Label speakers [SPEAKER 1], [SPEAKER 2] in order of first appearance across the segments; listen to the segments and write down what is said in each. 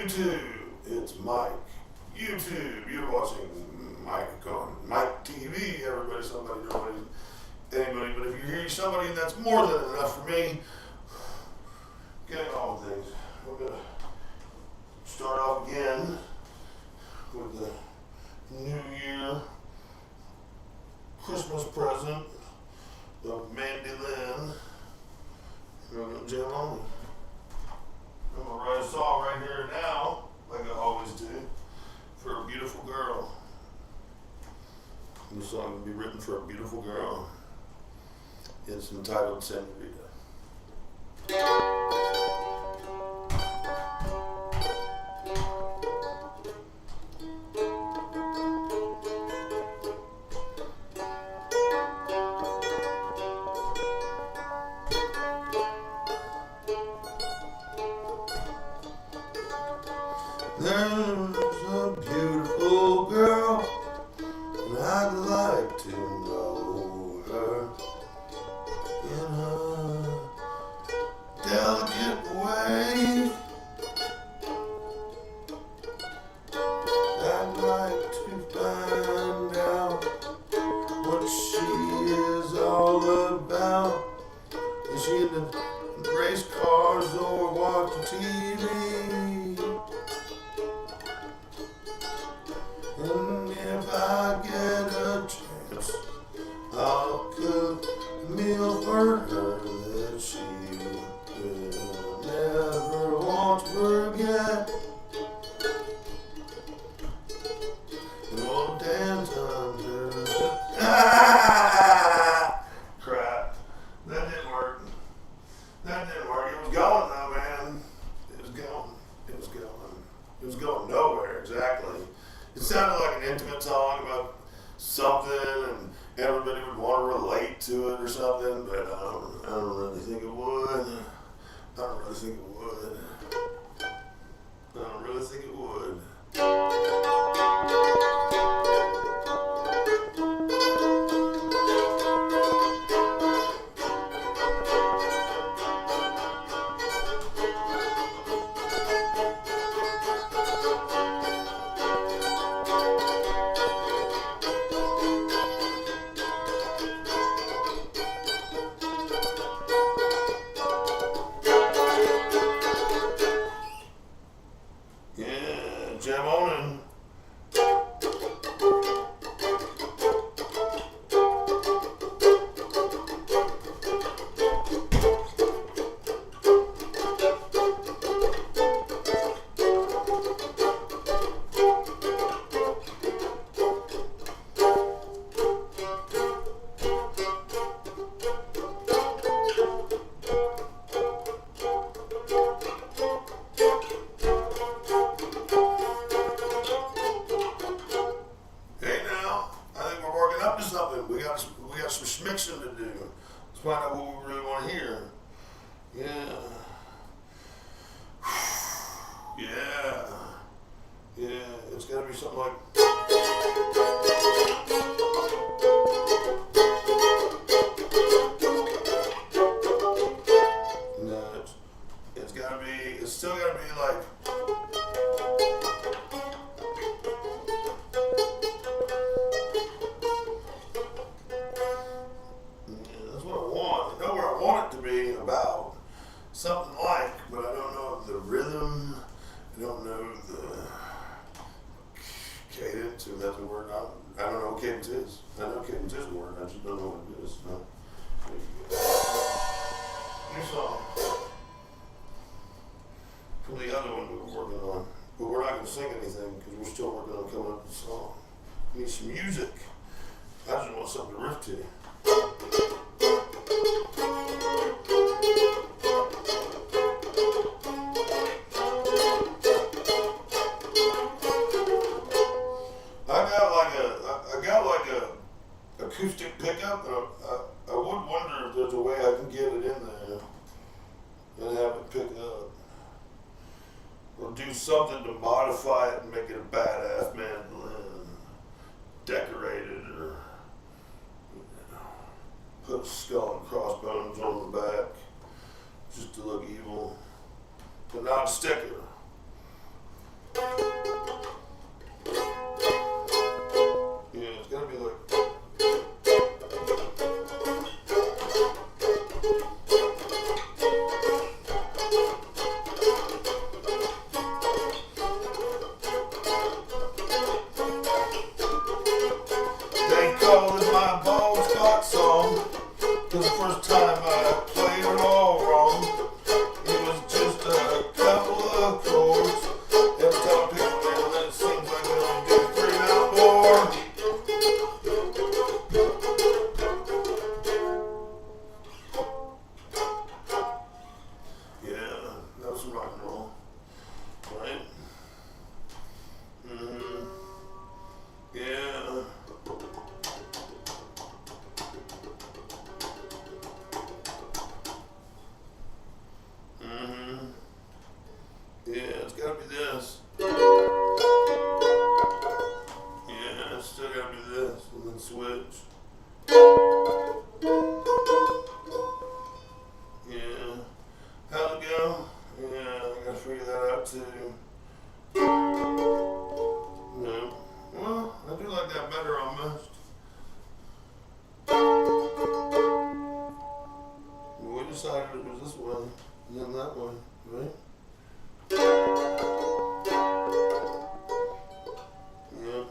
[SPEAKER 1] YouTube, it's Mike. YouTube, you're watching Mike on Mike TV. Everybody, somebody, nobody, anybody. But if you hear somebody, that's more than enough for me. Getting on with things. We're going to start off again with the New Year Christmas present of Mandy Lynn. We're going to jam on. I'm going to write a song right here and now, like I always do, for a beautiful girl. This song will be written for a beautiful girl. It's entitled Senorita. There's a beautiful girl, and I'd like to know her in a delicate way. I'd like to find out what she is all about. Is she into race cars or watching TV? And if I get a chance, I'll cook a meal for her that she will never want to forget. And we'll dance under the... Crap. That didn't work. That didn't work. It was going though, man. It was going. It was going. It was going nowhere, exactly. It sounded like an intimate song about something and everybody would want to relate to it or something, but I don't really think it would. I don't really think it would. I don't really think it would. Yeah, jam on in. Up to something. We got some schmixing to do. Let's find out what we really want to hear. Yeah. Yeah. Yeah. It's got to be something like. No, it's got to be. It's still got to be like. About something like, but I don't know the rhythm, I don't know the cadence, if that's a word. I don't know what cadence is. I know cadence is a word, I just don't know what it is. No. New song from the other one we were working on, but we're not going to sing anything because we're still working on coming up with a song. We need some music. I just want something to riff to. I got like a acoustic pickup, and I would wonder if there's a way I can get it in there and have it pick up. Or do something to modify it and make it a badass mandolin. Decorate it or put a skull and crossbones on the back just to look evil. But not a sticker. Yeah, it's gotta be like. They call it my ball Scott song. Cause the first time I played it all wrong. It was just a couple of chords. Every time I pick up there, it seems like they only get 3 out more. Yeah, that was some rock and roll. Right? Mm-hmm. Yeah. Mm-hmm. Yeah, it's gotta be this. Yeah, it's still gotta be this. And then switch. Yeah. How'd it go? Yeah, I gotta figure that out too. No. Well, I do like that better almost. We decided it was this way, and then that way, right? Yeah.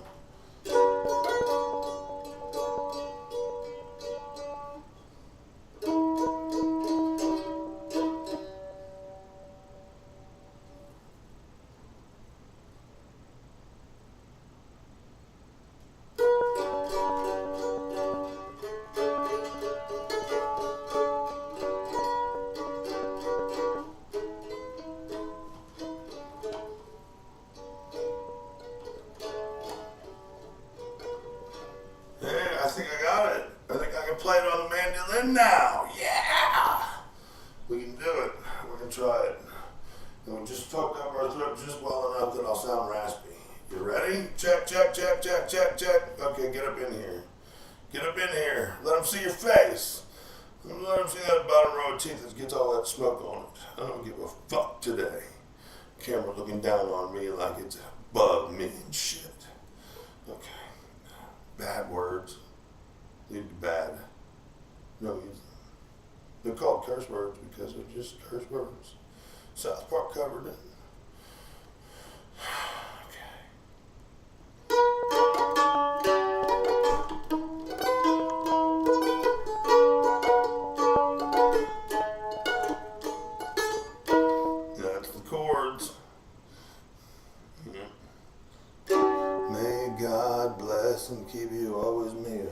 [SPEAKER 1] Hey, I think I got it. I think I can play it on the mandolin now. Yeah! We can do it. We're gonna try it. And we just fucked up our throat just well enough that I'll sound raspy. You ready? Check, check, check, check, check, check. Okay, get up in here. Get up in here. Let them see your face. Let them see that bottom row of teeth that gets all that smoke on it. I don't give a fuck today. Camera looking down on me like it's above me and shit. Okay. Bad words. Lead to bad. No use them. They're called curse words because they're just curse words. South Park covered it. That's the chords. May God bless and keep you always near.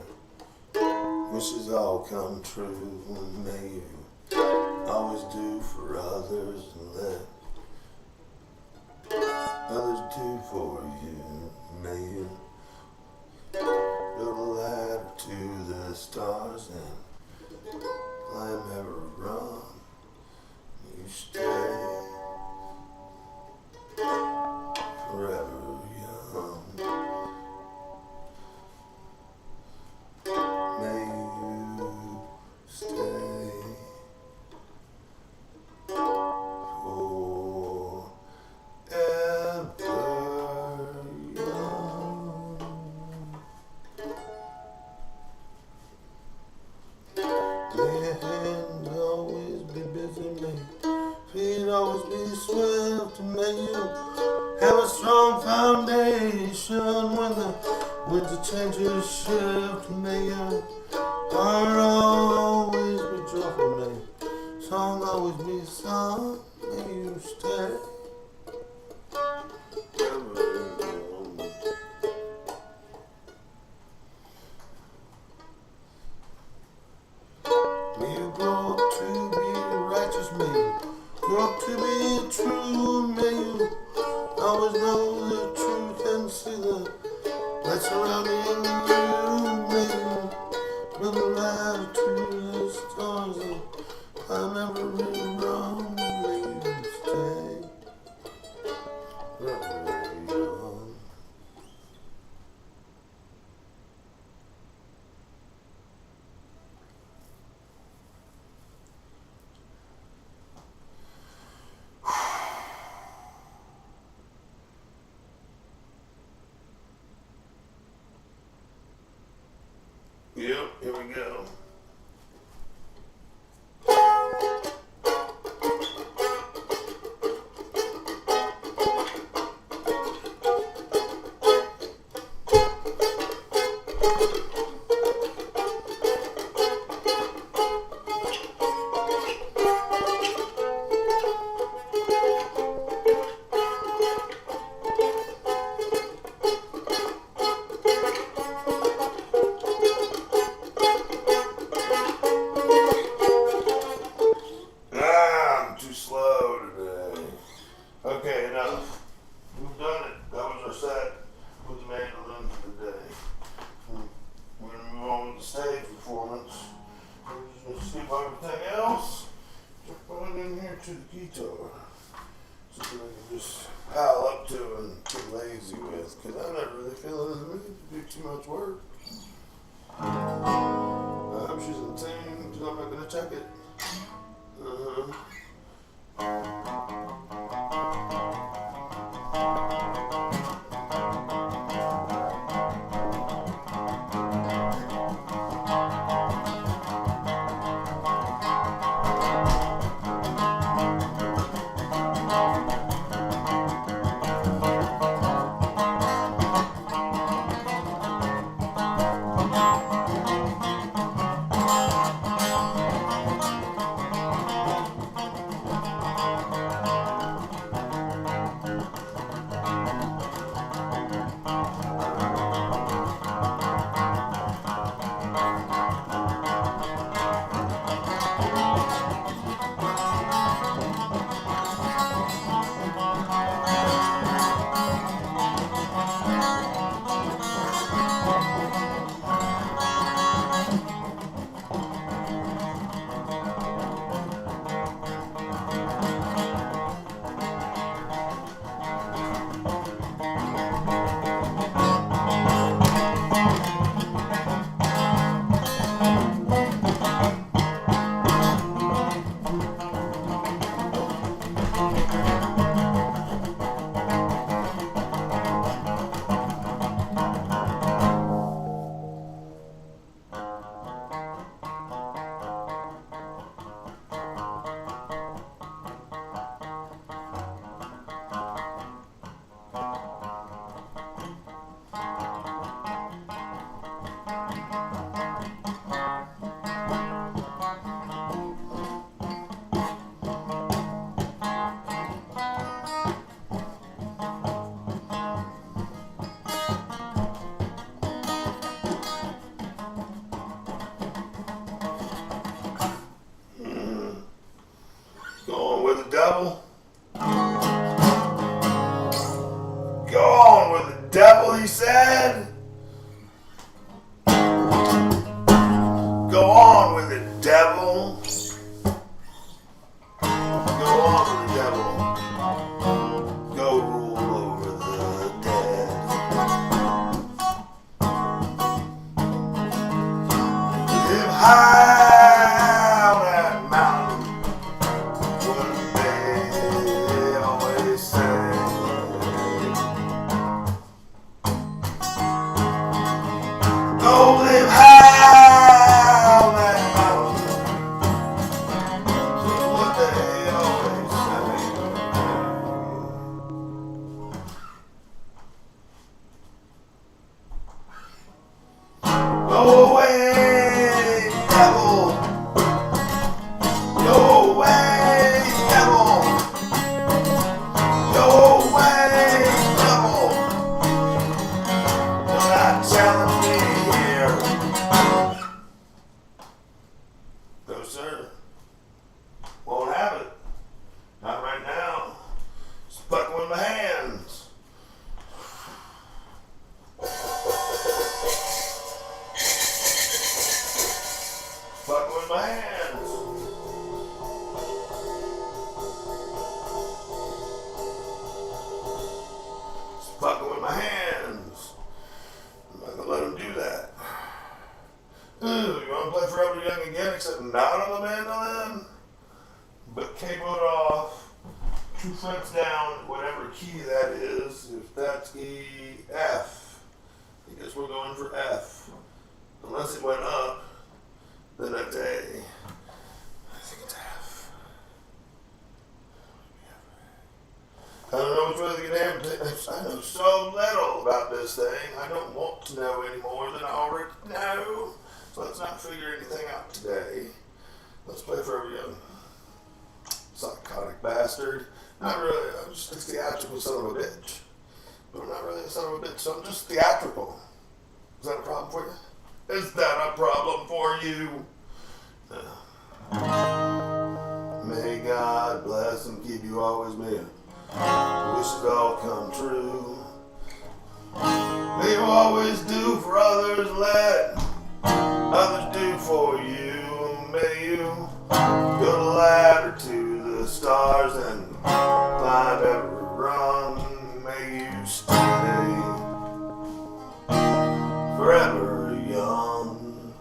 [SPEAKER 1] Wishes all come true. May you always do for others and let others do for you. May you build a ladder to the stars and climb every rung. You stay forever young. May you stay forever young. May your hands always be busy, may your feet always be swift, and may you have a strong foundation when the winds of changes shift. May your heart always be joyful, may your song always be sung. May you stay forever young. May you grow up to be righteous, may you grow up to be true, may you always know the truth and see the light surrounding you. May you build a ladder to the stars and climb every rung. May you stay forever young. we go. I'm too slow today. Okay, enough. We've done it. That was our set with the mandolin for the day. We're going to move on to the stage performance. We're just going to skip everything else. Just put it in here to the guitar. So that we can just pile up to and get lazy with. Because I'm not really feeling in the mood to do too much work. I hope she's in tune because I'm not going to check it. Going with the devil. Go on with the devil, he said. Go on with the devil. Go on with the devil. Go rule over the dead. Live high on that mountain. What they always say. Go live high on that mountain. Just what they always say. Go away, devil. Go away, devil. Go away, devil. You're not telling me here. No, sir. Won't have it. Not right now. Stuck with my hands. Stuck with my hands. Fucking with my hands. I'm not gonna let him do that. Ooh, you wanna play Forever Young again, except not on the mandolin? But capoed off, 2 frets down, whatever key that is. If that's key F, I guess we're going for F. Unless it went up. than a day. I think it's half. I don't know which way to get amputate. I know so little about this thing. I don't want to know any more than I already know. So let's not figure anything out today. Let's play for every young psychotic bastard. Not really. I'm just a theatrical son of a bitch. But I'm not really a son of a bitch, so I'm just theatrical. Is that a problem for you? Is that a problem for you? May God bless and keep you always, may wishes all come true. May you always do for others, let others do for you. May you build a ladder to the stars and climb every rung. May you stay forever young.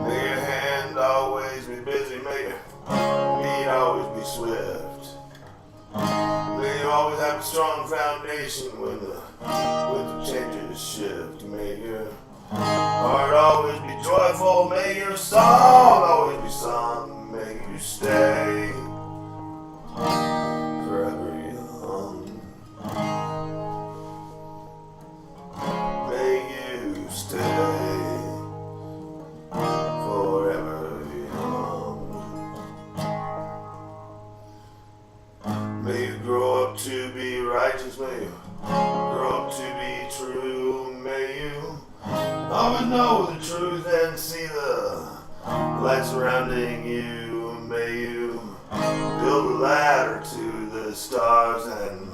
[SPEAKER 1] May your hand always be busy, may your feet always be swift. May you always have a strong foundation when the changes shift. May your heart always be joyful, may your song always be sung. May you stay forever young. May you stay forever young. May you grow up to be righteous, may you grow up to be true. May you always know the truth and see the light surrounding you. May you build a ladder to the stars and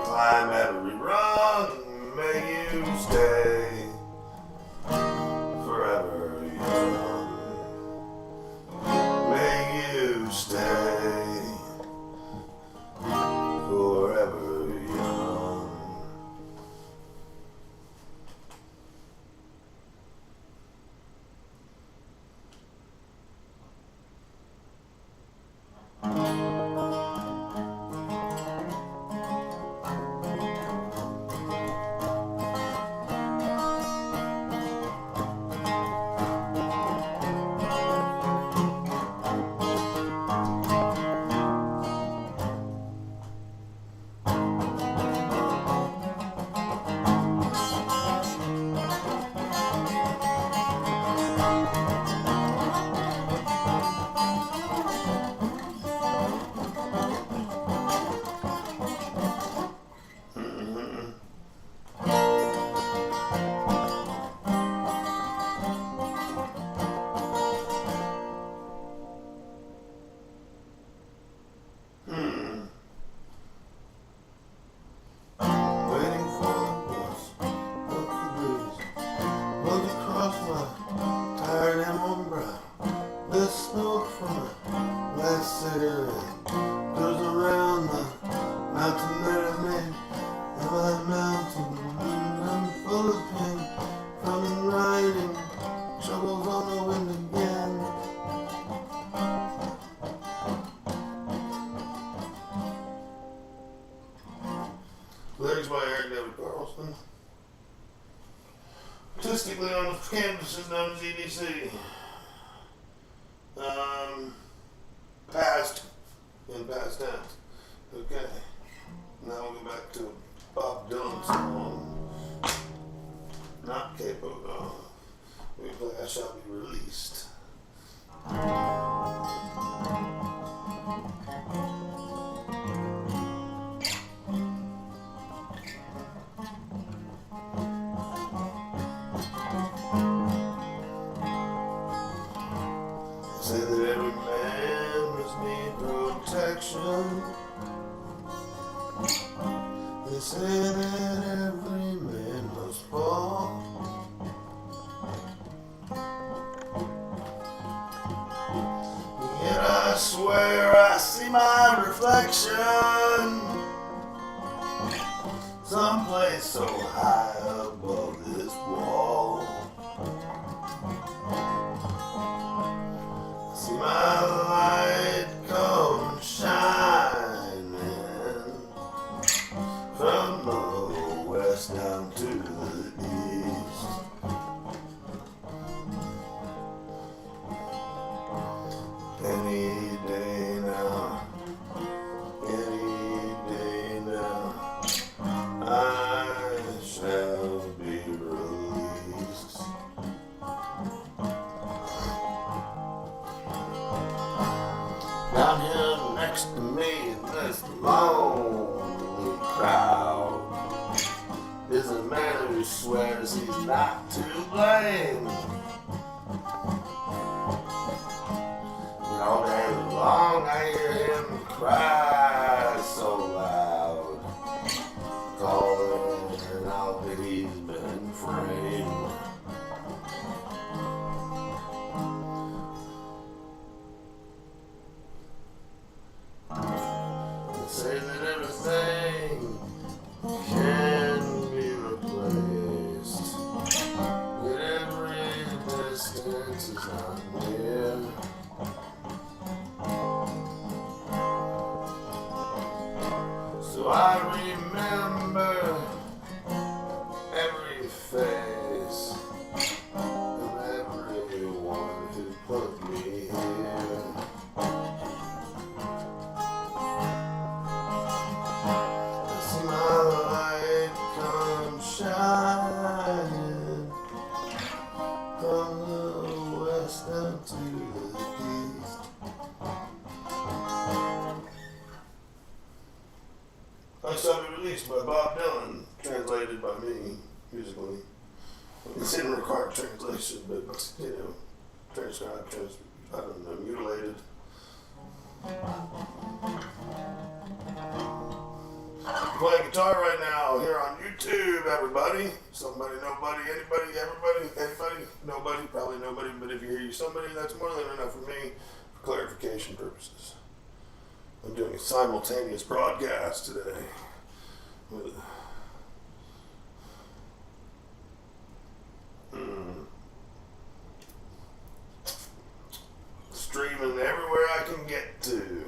[SPEAKER 1] climb every rung. May you stay forever young. May you stay forever young. Waiting for the bus, look the breeze, look across my tired and warm brow. The smoke from my last cigarette goes around the mountain that I made. And my mountain, I'm full of pain from riding troubles on the wind again. Lyrics by Eric David Carlson. Artistically on the canvas is known as EDC. Past in past tense. Okay. Now we'll go back to Bob Dylan song. Not Capo. We play I Shall Be Released. Say that every man must need protection. They say that every man must fall. Yet I swear I see my reflection someplace so high above this wall. See my light come shine west down to the east. Any day now, I shall be released. Down here next to me in this lonely crowd is a man who swears he's not to blame. And all day long I hear him cry so loud, calling out that he's been framed. They say that everything can be replaced, yet every distance is not near. So I remember every face of everyone who put me here. I see my light come shining from the west down to the east. I saw it released by Bob Dylan, translated by me, musically. It's in required translation, but, transcribed, I don't know, mutilated. Playing guitar right now here on YouTube, everybody. Somebody, nobody, anybody, everybody, nobody, probably nobody, but if you hear somebody, that's more than enough for me for clarification purposes. I'm doing a simultaneous broadcast today. Streaming everywhere I can get to.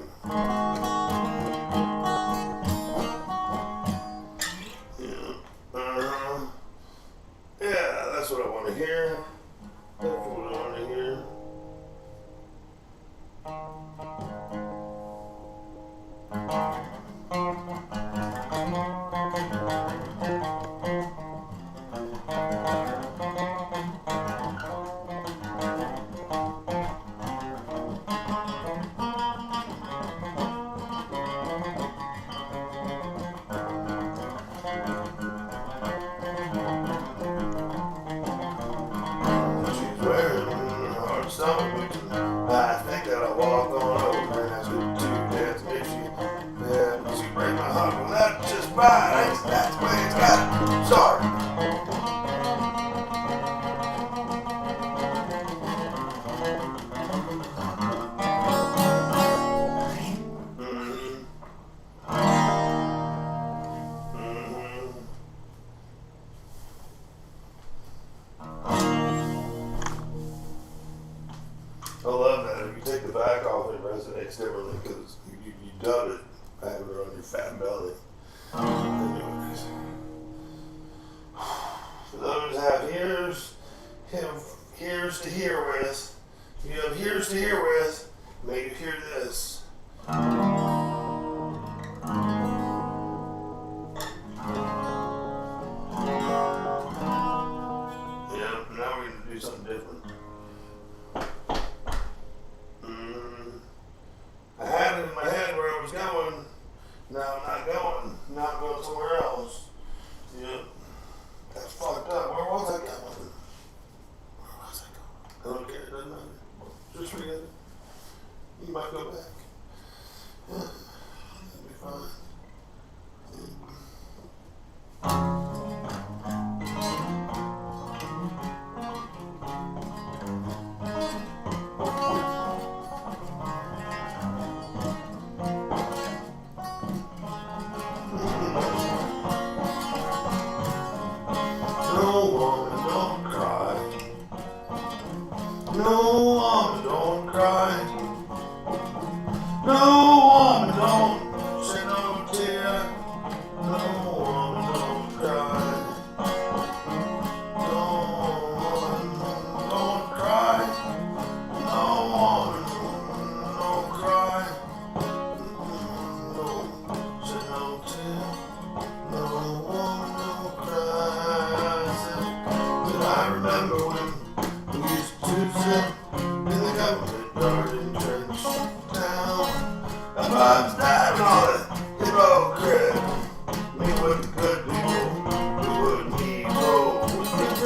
[SPEAKER 1] Yeah, that's what I want to hear. That's what I want to hear. I think that I'll walk on over and ask her to dance if she, yeah, she break my heart. Well, that's just fine. That's the way it's got it. Sorry. I love that. If you take the back off, it resonates differently because you dub it having it on your fat belly. Anyways. For those who have ears to hear with, you have ears to hear with, may you hear this. Yeah, now we're going to do something different. I had it in my head where I was going. Now I'm not going. Now I'm going somewhere else. Yeah. That's fucked up. Where was I going? I don't care. It doesn't matter. Just forget it. You might go back.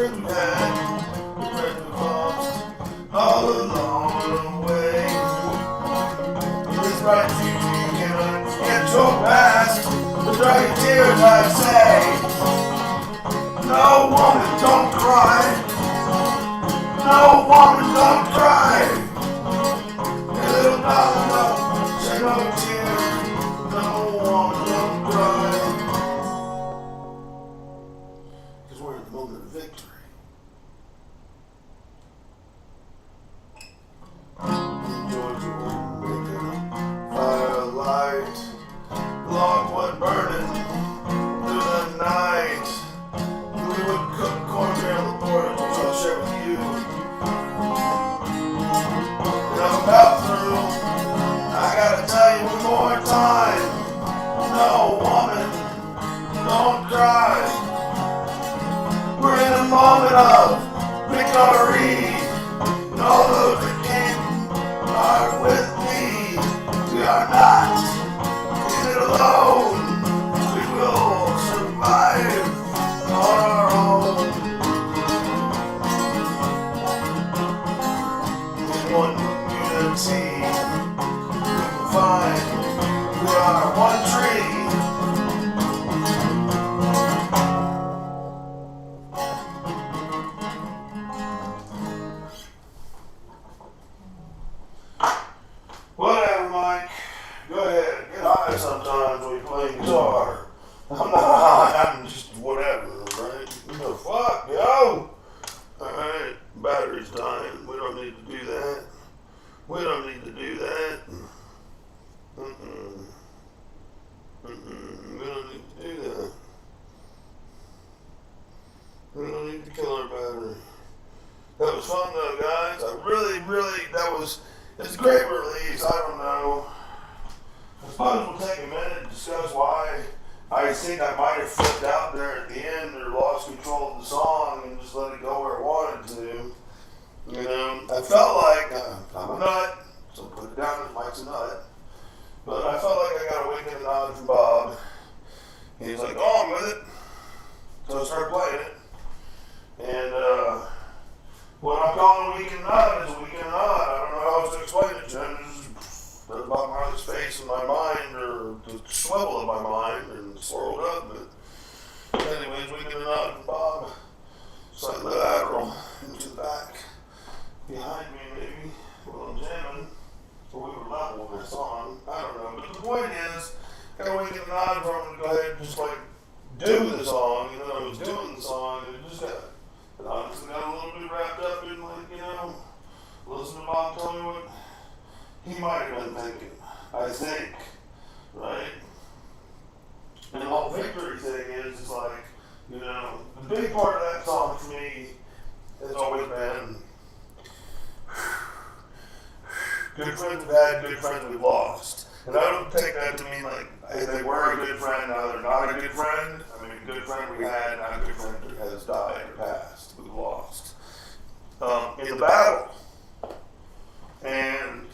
[SPEAKER 1] friends we had, good friends we lost, all along the way. This bright future you cannot forget your past, but dry your tears, I say. No woman, don't cry. No woman, don't cry. Hey, little darling, don't shed no tears. No woman, don't cry. Because we're in the moment of victory. Georgia would make a firelight, logwood burning through the night. We would cook cornmeal on the porch, which I'll share with you. And I'm about through. I gotta tell you one more time. No woman, don't cry. We're in a moment of victory. And all those that came are with me. We are not in it alone. We will survive on our own. In one unity, we will find we are one tree. Whatever, Mike. Go ahead. Get high sometimes when you're playing guitar. I'm not high. I'm just whatever, right? You know, fuck, yo. Alright, battery's dying. We don't need to do that. We don't need to do that. We don't need to do that. We don't need to kill our battery. That was fun though, guys. It's a great release. I don't know. I suppose we'll take a minute to discuss why I think I might have flipped out there at the end or lost control of the song and just let it go where it wanted to. You know, I felt like I'm a nut, so put it down as Mike's a nut. But I felt like I got a wink and a nod from Bob. He's like, "Go on with it." So I started playing it. And what I'm calling a wink and nod is a wink and nod. I don't know how else to explain it to him. It's about my space in my mind, or the swivel of my mind, and swirled up. But anyways, wink and a nod from Bob. Slightly lateral into the back. Behind me, maybe. Well, I'm jamming. Or we were level with that song. I don't know. But the point is, got a wink and a nod from him to go ahead and just like do the song. You know, I was doing the song, and it just got, and honestly got a little bit wrapped up in, like, you know, listen to Bob tell me what he might have been thinking. I think. Right? And the whole victory thing is like, you know, the big part of that song for me has always been good friends we've had, good friends we've lost. And I don't take that to mean like, hey, they were a good friend, now they're not a good friend. I mean, a good friend we had, not a good friend who has died or passed, we've lost. In the battle. And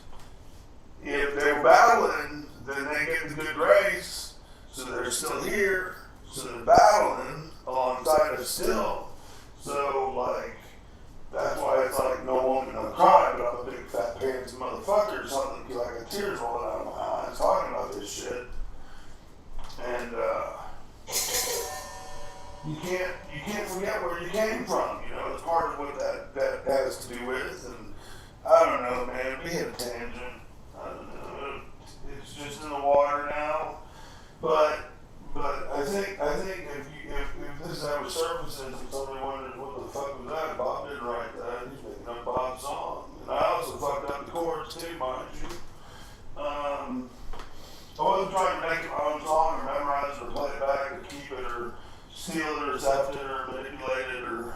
[SPEAKER 1] if they were battling, then they get the good grace, so they're still here, so they're battling alongside us still. So, like, that's why it's like no woman, no cry, but I'm a big fat pants motherfucker or something, because I got tears rolling out of my eyes talking about this shit. And you can't forget where you came from, you know, it's part of what that has to do with. And I don't know, man, we hit a tangent. I don't know. It's just in the water now. But I think if this ever surfaces and somebody wonders what the fuck was that, Bob didn't write that. He's making up Bob's song. And I also fucked up the chords too, mind you. I wasn't trying to make it my own song or memorize it or play it back or keep it or steal it or accept it or manipulate it or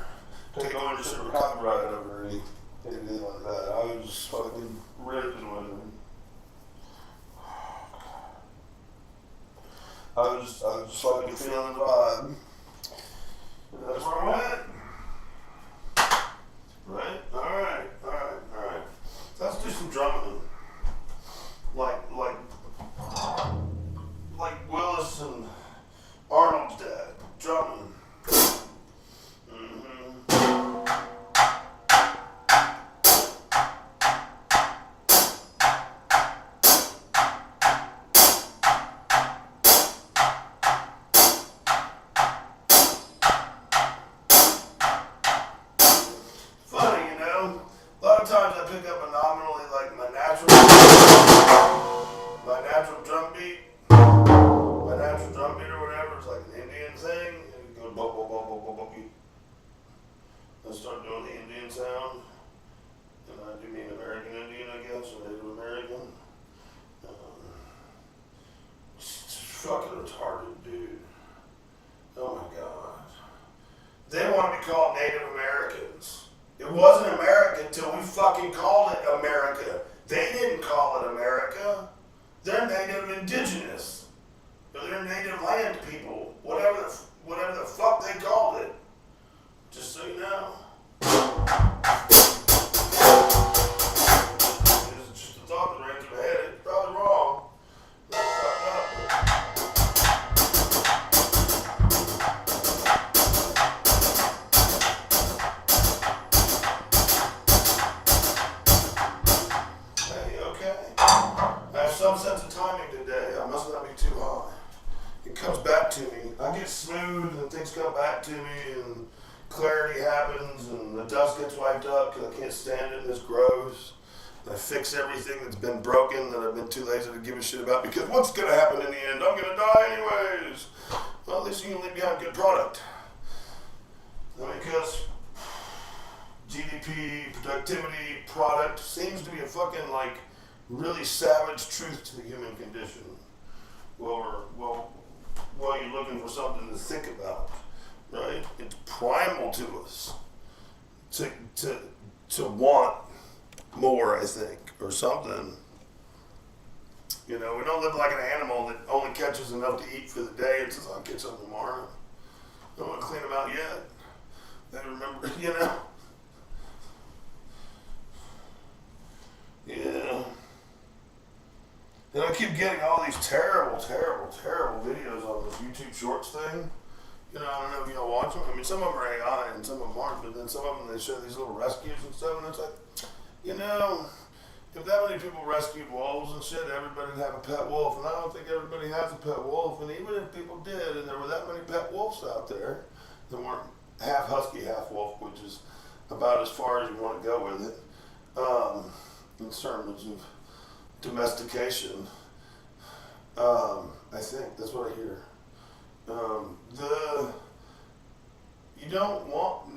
[SPEAKER 1] take ownership or copyright over it. Anything like that. I was just fucking ripping with him. I was just fucking feeling the vibe. And that's where I'm at. Right? Alright. Let's do some drumming. Like Willis and Arnold's dad. Drumming. Mm-hmm. want to be called Native Americans. It wasn't America until we fucking called it America. They didn't call it America. They're native indigenous. Or they're native land people. Whatever the fuck they called it. Just so you know. It's just a thought that ran through my head. It's probably wrong. It's fucked up. Hey, okay. I have some sense of timing today. I must not be too high. It comes back to me. I get smooth and things come back to me and clarity happens and the dust gets wiped up because I can't stand it and it's gross. And I fix everything that's been broken that I've been too lazy to give a shit about because what's going to happen in the end? I'm going to die anyways. Well, at least you can leave behind a good product. Because GDP, productivity, product seems to be a fucking like really savage truth to the human condition. Well, you're looking for something to think about, right? It's primal to us to want more, I think, or something. You know, we don't live like an animal that only catches enough to eat for the day and says, I'll get some tomorrow. I don't want to clean them out yet. I remember, you know. Yeah. And I keep getting all these terrible videos on this YouTube Shorts thing. You know, I don't know if y'all watch them. I mean, some of them are AI and some of them aren't, but then some of them, they show these little rescues and stuff, and it's like, you know, if that many people rescued wolves and shit, everybody'd have a pet wolf, and I don't think everybody has a pet wolf, and even if people did, and there were that many pet wolves out there that weren't half husky, half wolf, which is about as far as you want to go with it, in terms of domestication. I think that's what I hear. You don't want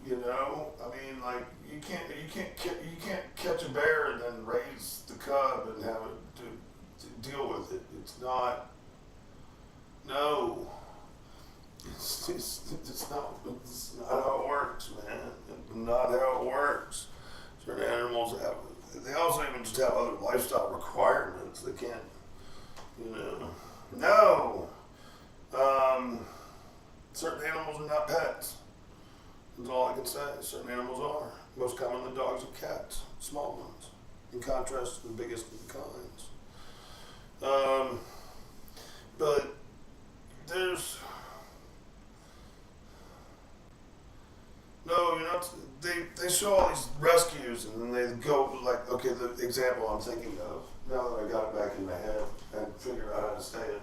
[SPEAKER 1] you know. I mean, like you can't catch a bear and then raise the cub and have it to deal with it. It's not. No. It's not how it works, man. It's not how it works. Certain animals have. They also even just have other lifestyle requirements. They can't, you know. No. Certain animals are not pets. That's all I can say. Certain animals are. Most commonly dogs and cats. Small ones. In contrast to the biggest of the kinds. But there's... No, you're not. They show all these rescues and then they go like, okay, the example I'm thinking of, now that I got it back in my head and figure out how to say it.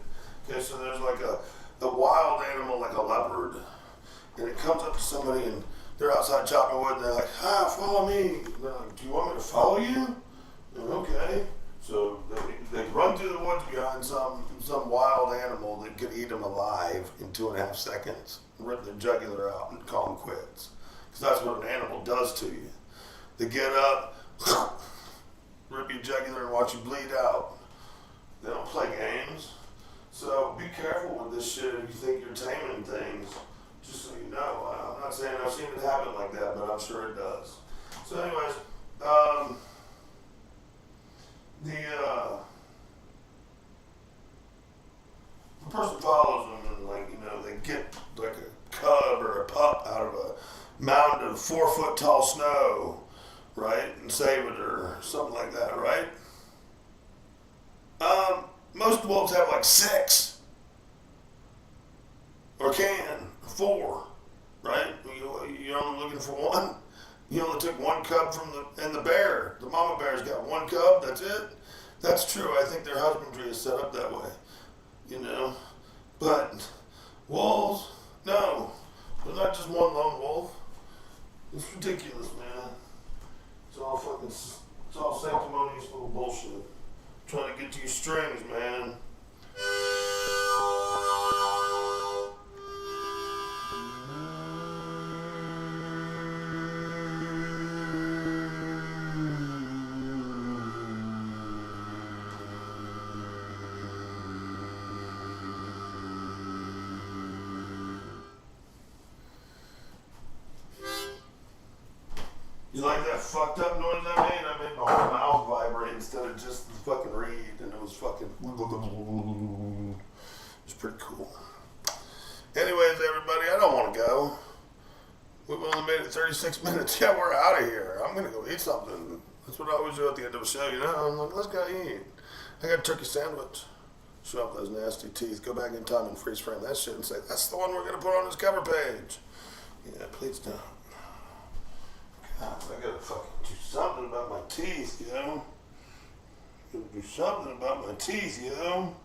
[SPEAKER 1] Okay, so there's like a wild animal like a leopard, and it comes up to somebody and they're outside chopping wood and they're like, follow me. And they're like, do you want me to follow you? And okay. So they run through the woods behind some wild animal that could eat them alive in 2.5 seconds, rip their jugular out and call them quits. Because that's what an animal does to you. They get up, rip your jugular and watch you bleed out. They don't play games. So be careful with this shit if you think you're taming things. Just so you know. I'm not saying I've seen it happen like that, but I'm sure it does. So anyways, the person follows them and like, you know, they get like a cub or a pup out of a mound of 4-foot tall snow, right? And save it or something like that, right? Most wolves have like 6 or 4, right? You're only looking for one. You only took one cub and the bear. The mama bear's got one cub, that's it. That's true. I think their husbandry is set up that way, you know. But wolves, no. There's not just one lone wolf. It's ridiculous, man. It's all sanctimonious little bullshit. Trying to get to your strings, man. You like that fucked up noise I made? I made my whole mouth vibrate instead of just the fucking reed, and it was fucking. It's pretty cool. Anyways, everybody, I don't want to go. We've only made it 36 minutes. Yeah, we're out of here. I'm gonna go eat something. That's what I always do at the end of a show, you know? I'm like, let's go eat. I got a turkey sandwich. Show off those nasty teeth. Go back in time and freeze frame that shit and say, that's the one we're gonna put on this cover page. Yeah, please don't. God, I gotta fucking do something about my teeth, you know? Gotta do something about my teeth, you know?